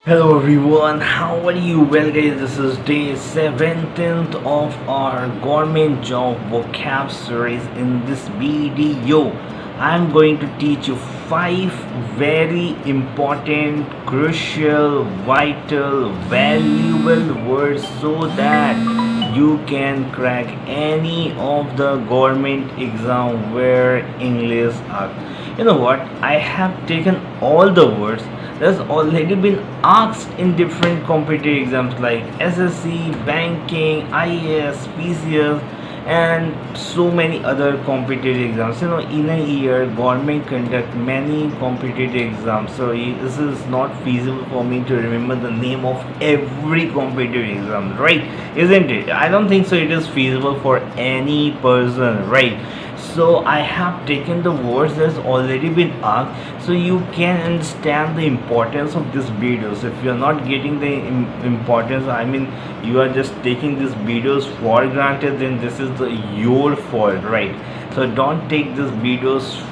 Hello everyone, how are you? Well guys, this is day 17th of our government job vocab series. In this video, I'm going to teach you 5 very important, crucial, vital, valuable words so that you can crack any of the government exam where English are. You know what? I have taken all the words that's already been asked in different competitive exams like SSC, banking, IAS, PCS, and so many other competitive exams. In a year, government conduct many competitive exams. So this is not feasible for me to remember the name of every competitive exam, right? Isn't it? I don't think so. It is feasible for any person, right? So I have taken the words that's already been asked so you can understand the importance of this videos. If you're not getting the importance, I mean you are just taking these videos for granted, then this is your fault, right? So don't take these videos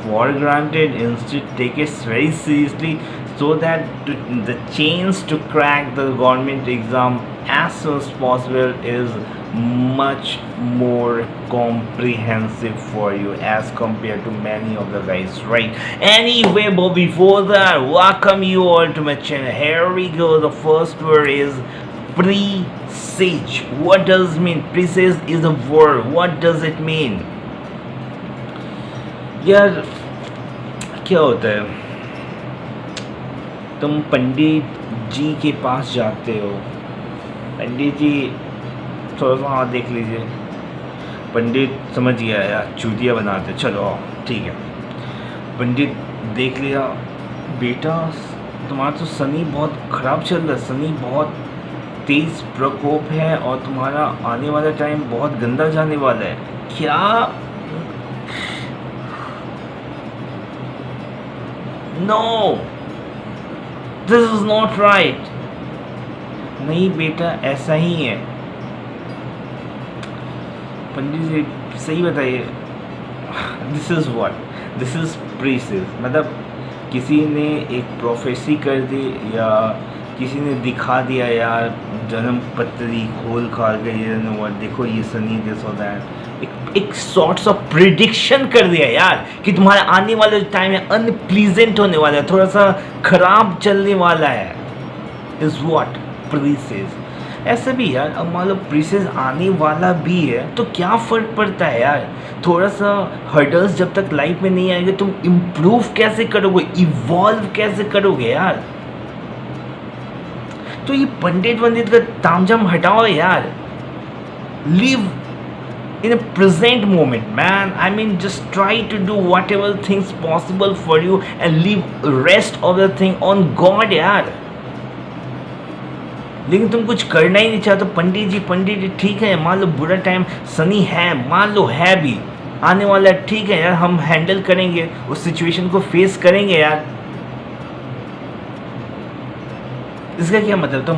for granted. Instead take it very seriously so that the chance to crack the government exam as soon as possible is much more comprehensive for you as compared to many of the guys, right? Anyway, but before that, welcome you all to my channel. Here we go. The first word is presage. What does it mean? Presage is a word. What does it mean? यार क्या होता है, तुम पंडित जी के पास जाते हो, पंडित जी थोड़ा सा हाथ देख लीजिए, पंडित समझ गया यार चूतिया बनाते, चलो ठीक है। पंडित देख लिया, बेटा तुम्हारा तो शनि बहुत ख़राब चल रहा है, शनि बहुत तेज़ प्रकोप है और तुम्हारा आने वाला टाइम बहुत गंदा जाने वाला है। क्या? No, this is not right. नहीं बेटा ऐसा ही है। पंडित जी सही बताइए। This is what, this is perishes. मतलब किसी ने एक प्रोफेसी कर दी या किसी ने दिखा दिया यार, जन्म पत्री खोल खाल के ये देखो ये सनी दिस और दैट, एक सॉर्ट्स ऑफ प्रिडिक्शन कर दिया यार कि तुम्हारा आने वाला टाइम है अनप्लीजेंट होने वाला है, थोड़ा सा खराब चलने वाला है। Is what perishes. ऐसे भी यार, अब मान लो प्रीसेस आने वाला भी है तो क्या फ़र्क पड़ता है यार, थोड़ा सा हर्डल्स जब तक लाइफ में नहीं आएंगे तुम इम्प्रूव कैसे करोगे, इवॉल्व कैसे करोगे यार। तो ये पंडित वंडित का तामझाम हटाओ यार, live in a present moment, man. I mean, just try to do whatever things possible for you and leave rest of the thing on God यार। लेकिन तुम कुछ करना ही नहीं चाहते। पंडित जी ठीक है, मान लो बुरा टाइम सनी है, मान लो है भी आने वाला, ठीक है यार, हम हैंडल करेंगे, उस सिचुएशन को फेस करेंगे यार। इसका क्या मतलब, तुम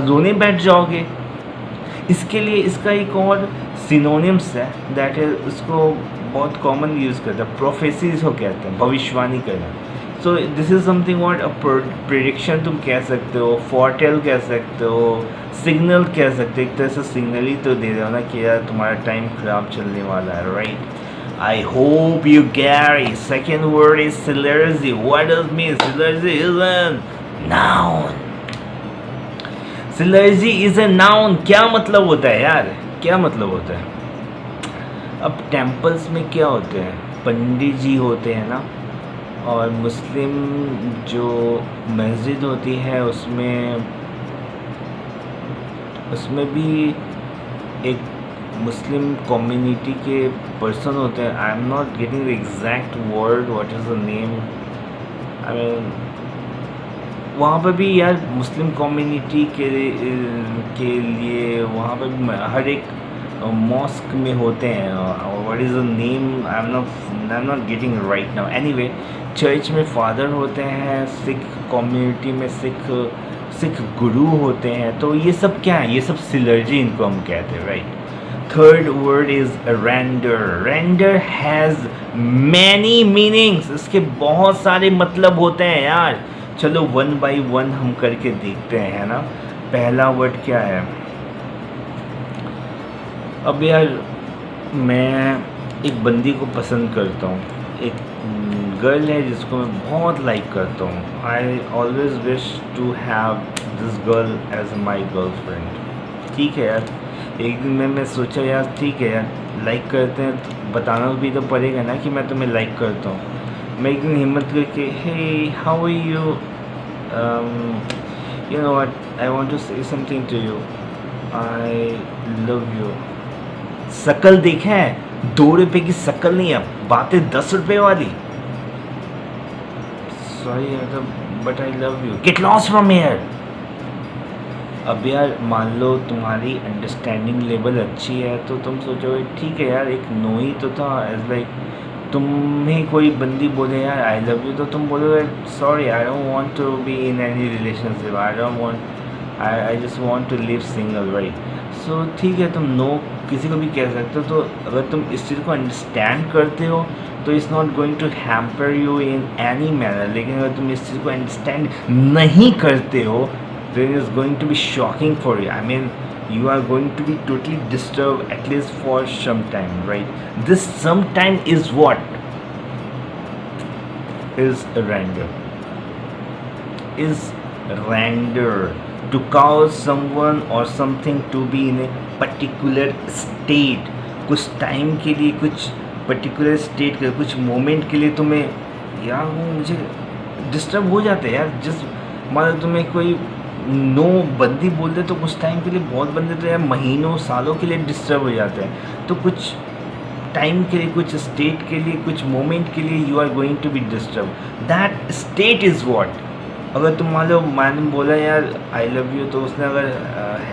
रोने बैठ जाओगे? इसके लिए इसका एक और सिनोनिम्स है, दैट इज, उसको बहुत कॉमन यूज़ करते हैं, प्रोफेसीज हो कहते हैं, भविष्यवाणी करना। सो this is something what a prediction तुम कह सकते हो, फॉरटेल कह सकते हो, सिग्नल कह सकते हो। एक तरह से सिग्नल ही तो दे रहे हो ना कि यार तुम्हारा टाइम ख़राब चलने वाला है, right? I hope you agree. Second word is synergy. What does mean? Synergy is an noun. Synergy is a noun. क्या मतलब होता है यार, क्या मतलब होता है? अब टेम्पल्स में क्या होते हैं, पंडित जी होते हैं ना, और मुस्लिम जो मस्जिद होती है उसमें भी एक मुस्लिम कम्युनिटी के पर्सन होते हैं। I am not getting the exact word, what is the name. I mean वहाँ पर भी यार मुस्लिम कम्युनिटी के लिए वहाँ पर भी हर एक मॉस्क में होते हैं। What is the name, I am not getting right now. Anyway, church में फादर होते हैं, सिख कम्युनिटी में सिख गुरु होते हैं। तो ये सब क्या है, ये सब सिलर्जी इनको हम कहते हैं, right? Third word is render. Render has many meanings. इसके बहुत सारे मतलब होते हैं यार। चलो वन बाय वन हम करके देखते हैं, है ना। पहला वर्ड क्या है। अब यार मैं एक बंदी को पसंद करता हूँ, एक गर्ल है जिसको मैं बहुत लाइक करता हूँ। I always wish to have this girl as my girl friend. ठीक है यार, एक दिन मैं सोचा यार ठीक है यार, लाइक करते हैं तो बताना भी तो पड़ेगा ना कि मैं तुम्हें लाइक करता हूँ। मैं एक दिन हिम्मत करके, hey how are you, you know what, I want to say something to you, I love you। शकल देखा है, 2 रुपए की शकल नहीं है, बातें 10 रुपए वाली। Sorry but I love you, get lost from here. अब यार मान लो तुम्हारी अंडरस्टैंडिंग लेवल अच्छी है तो तुम सोचोगे ठीक है यार, एक नो ही तो था। एज लाइक तुम्हें कोई बंदी बोले यार आई लव यू तो तुम बोलोगे sorry I don't want to be in any relationship, I don't want, I just want to live single, right. So ठीक है, तुम नो किसी को भी कह सकते हो। तो अगर तुम इस चीज़ को अंडरस्टैंड करते हो तो it's not going to hamper you in any manner. लेकिन अगर तुम इस चीज़ को अंडरस्टैंड नहीं करते हो then it's going to be shocking for you. I mean, you are going to be totally disturbed at least for some time, right? This sometime is what is random, is random to cause someone or something to be in a particular state। कुछ time के लिए, कुछ particular state के कुछ moment के लिए तुम्हें यार वो मुझे डिस्टर्ब हो जाते हैं यार। जिस मान लो तुम्हें कोई नो बंदी बोलते तो कुछ टाइम के लिए, बहुत बंदे तो यार महीनों सालों के लिए डिस्टर्ब हो जाते हैं। तो कुछ टाइम के लिए, कुछ स्टेट के लिए, कुछ मोमेंट के लिए you are going to be disturb. That state is what. अगर तुम मान लो मैंने बोला यार आई लव यू तो उसने अगर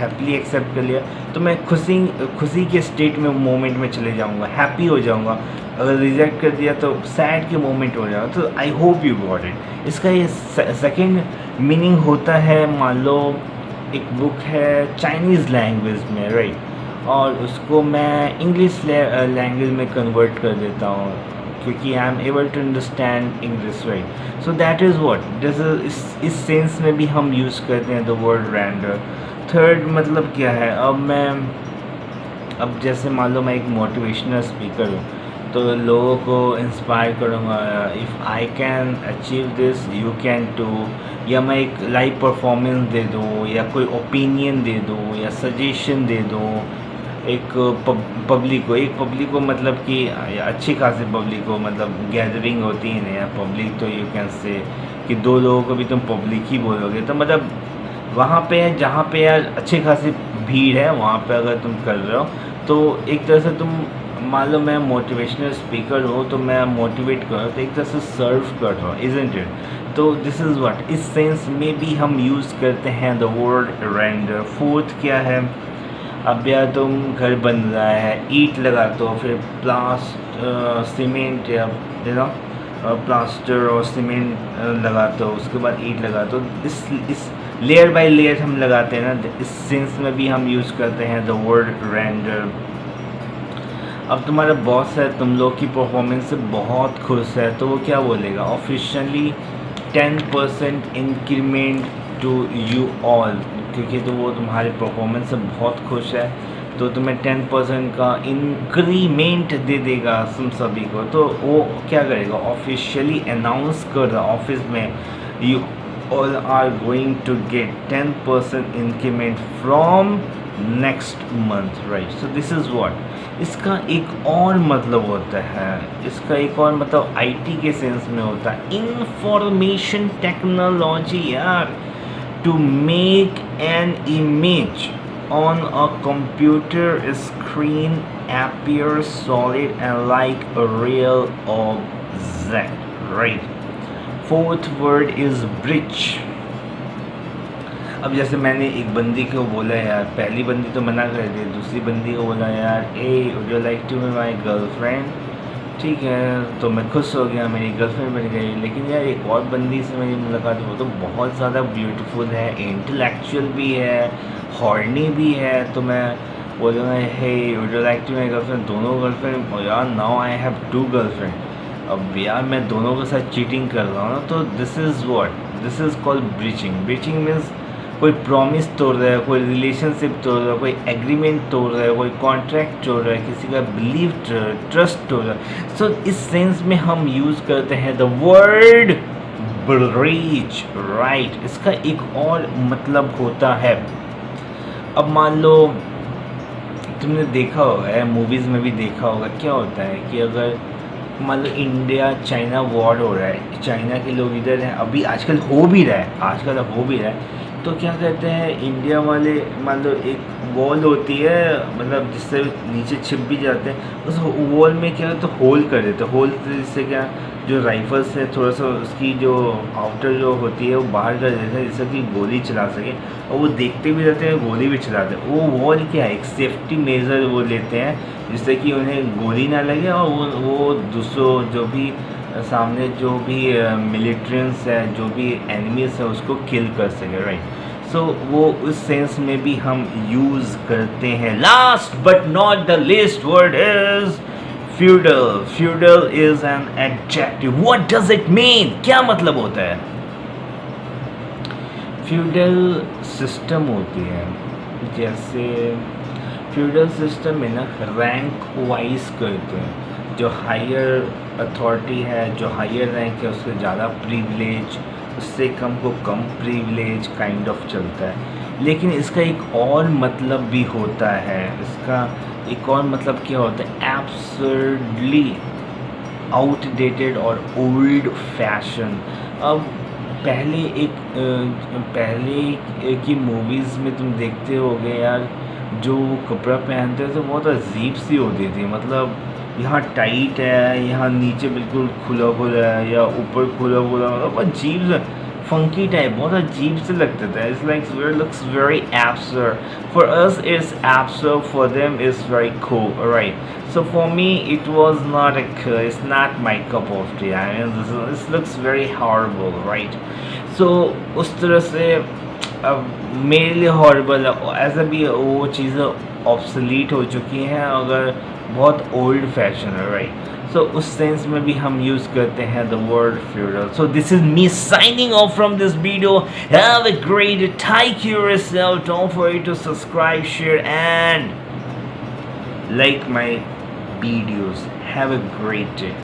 हैप्पीली एक्सेप्ट कर लिया तो मैं खुशी के स्टेट में, मोमेंट में चले जाऊँगा, हैप्पी हो जाऊँगा। अगर रिजेक्ट कर दिया तो सैड के मोमेंट हो जाएगा। तो आई होप यू गॉट इट। इसका ये सेकेंड मीनिंग होता है, मान लो एक बुक है चाइनीज़ लैंग्वेज में, राइट, और उसको मैं इंग्लिश लैंग्वेज में कन्वर्ट कर देता हूँ क्योंकि I am able to understand English, right. So that is what this is. इस सेंस में भी हम यूज़ करते हैं द वर्ड रैंडम। थर्ड मतलब क्या है, अब जैसे मान लो मैं एक मोटिवेशनल स्पीकर हूँ तो लोगों को इंस्पायर करूँगा, if I can achieve this you can too, या मैं एक लाइव परफॉर्मेंस दे दूँ, या कोई ओपिनियन दे दूँ, या सजेशन दे दूँ एक पब्लिक को मतलब कि अच्छी खासी पब्लिक को, मतलब गैदरिंग होती है ना यार पब्लिक, तो यू कैन से कि 2 लोगों को भी तुम पब्लिक ही बोलोगे। तो मतलब वहाँ पे है जहाँ पे यार अच्छी खासी भीड़ है, वहाँ पे अगर तुम कर रहे हो तो एक तरह से तुम, मान लो मैं मोटिवेशनल स्पीकर हूँ तो मैं मोटिवेट कर रहा हूँ तो एक तरह से सर्व कर रहा हूँ, इज़न्ट इट। तो दिस इज़ व्हाट, इस सेंस में भी हम यूज़ करते हैं द वर्ड रेंडर। फोर्थ क्या है, अब यार तुम घर बन रहा है, ईंट लगाते हो, फिर सीमेंट या प्लास्टर और सीमेंट लगाते हो, उसके बाद ईंट लगाते हो। इस लेयर बाय लेयर हम लगाते हैं ना, इस सेंस में भी हम यूज़ करते हैं द वर्ड रेंडर। अब तुम्हारा बॉस है, तुम लोग की परफॉर्मेंस से बहुत खुश है तो वो क्या बोलेगा, officially 10% increment to you all, क्योंकि तो वो तुम्हारे परफॉर्मेंस से बहुत खुश है तो तुम्हें 10% का इंक्रीमेंट दे देगा तुम सभी को। तो वो क्या करेगा, ऑफिशियली अनाउंस कर रहा ऑफिस में, you all are going to get 10% increment from next month, right. So this is what. इसका एक और मतलब होता है, इसका एक और मतलब आईटी के सेंस में होता है, इंफॉर्मेशन टेक्नोलॉजी यार। To make an image on a computer screen appear solid and like a real object, right? Fourth word is bridge। अब जैसे मैंने एक बंदी को बोला यार, पहली बंदी तो मना कर दी, दूसरी बंदी को बोला यार ए would you like to be my girlfriend, ठीक है तो मैं खुश हो गया, मेरी गर्लफ्रेंड बन गई। लेकिन यार एक और बंदी से मेरी मुलाकात, वो तो बहुत ज़्यादा ब्यूटीफुल है, इंटेलेक्चुअल भी है, हॉर्नी भी है, तो मैं बोलूँगा hey would you like to my girlfriend, दोनों गर्लफ्रेंड यार, नाउ आई हैव 2 गर्लफ्रेंड। अब यार मैं दोनों के साथ चीटिंग कर रहा हूँ ना, तो this is what, this is called breaching. Breaching means कोई प्रॉमिस तोड़ रहा है, कोई रिलेशनशिप तोड़ रहा है, कोई एग्रीमेंट तोड़ रहा है, कोई कॉन्ट्रैक्ट तोड़ रहा है, किसी का बिलीव ट्रस्ट तोड़ रहा है. सो इस सेंस में हम यूज़ करते हैं द वर्ड ब्रीच. राइट, इसका एक और मतलब होता है. अब मान लो तुमने देखा होगा, मूवीज़ में भी देखा होगा, क्या होता है कि अगर मान लो इंडिया चाइना वॉर हो रहा है, चाइना के लोग इधर हैं, अभी आजकल हो भी रहा है, आजकल अब हो भी रहा है, तो क्या कहते हैं इंडिया वाले, मान लो एक वॉल होती है, मतलब जिससे नीचे छिप भी जाते हैं, उस वॉल में क्या तो होल कर देते हैं. होल जिससे क्या, जो राइफल से थोड़ा सा उसकी जो आउटर जो होती है वो बाहर कर देते हैं, जिससे कि गोली चला सके, और वो देखते भी रहते हैं, गोली भी चलाते हैं. वो वॉल क्या है, एक सेफ्टी मेजर वो लेते हैं, जिससे कि उन्हें गोली ना लगे और वो दूसरों जो भी सामने जो भी मिलिट्रेंस है, जो भी एनिमीज है, उसको किल कर सके. राइट, सो वो उस सेंस में भी हम यूज़ करते हैं. Last but not the least word is feudal. Feudal is an adjective. What does it mean, क्या मतलब होता है? फ्यूडल सिस्टम होती है, जैसे फ्यूडल सिस्टम में ना रैंक वाइज करते हैं. जो हायर अथॉरिटी है, जो हायर रैंक है, उससे ज़्यादा प्रिविलेज, उससे कम को कम प्रिविलेज काइंड ऑफ चलता है. लेकिन इसका एक और मतलब भी होता है. इसका एक और मतलब क्या होता है? एब्सर्डली आउटडेटेड और ओल्ड फैशन. अब पहले की मूवीज़ में तुम देखते होगे यार, जो कपड़ा पहनते थे बहुत अजीब सी होती थी. मतलब यहाँ टाइट है, यहाँ नीचे बिल्कुल खुला खुला है, या ऊपर खुला खुला, मतलब अजीब सा फंकी टाइप, बहुत अजीब से लगता था. It's like looks very absurd. For us it's absurd, for them it's very cool. Right, so for me it was not it's not my cup of tea. I mean this looks very horrible. Right, so उस तरह से अब मेरे लिए horrible है. ऐसा भी वो चीज़ें ऑब्सोलीट हो चुकी हैं, अगर बहुत ओल्ड फैशन है. राइट, सो उस सेंस में भी हम यूज़ करते हैं the word feudal. So this is me signing off from this video. Have a great, take care of yourself, don't forget to subscribe, share and like my videos. Have a great day.